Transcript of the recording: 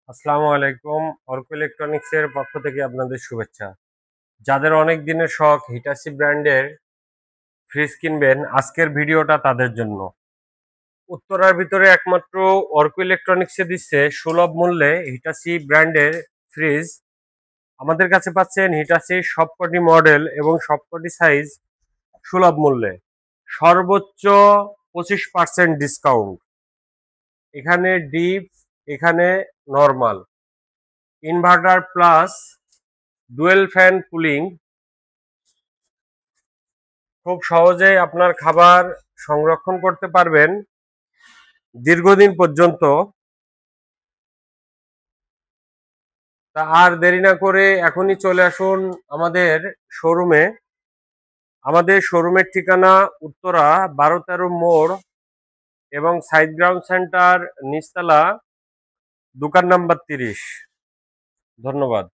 আসসালামু আলাইকুম। অর্ক ইলেকট্রনিক্স এর পক্ষ থেকে আপনাদের শুভেচ্ছা। যাদের অনেক দিনের শখ হিটাচি ব্র্যান্ডের ফ্রিজ কিনবেন, আজকের ভিডিওটা তাদের জন্য। উত্তরার ভিতরে একমাত্র অর্ক ইলেকট্রনিক্সে দিচ্ছে সুলভ মূল্যে হিটাচি ব্র্যান্ডের ফ্রিজ। আমাদের কাছে পাচ্ছেন হিটাচির সবকটি মডেল এবং সবকটি সাইজ সুলভ মূল্যে, সর্বোচ্চ 25% ডিসকাউন্ট। এখানে ডিপ, এখানে normal, inverter plus dual fan cooling. খুব সহজেই আপনার খাবার সংরক্ষণ করতে পারবেন দীর্ঘদিন পর্যন্ত। তা আর দেরি না করে এখনই চলে আসুন আমাদের শোরুমে। আমাদের শোরুমের ঠিকানা উত্তরা 12-13 মোড় এবং সাইড গ্রাউন্ড সেন্টার, নিচতলা, দোকান নাম্বার 30। ধন্যবাদ।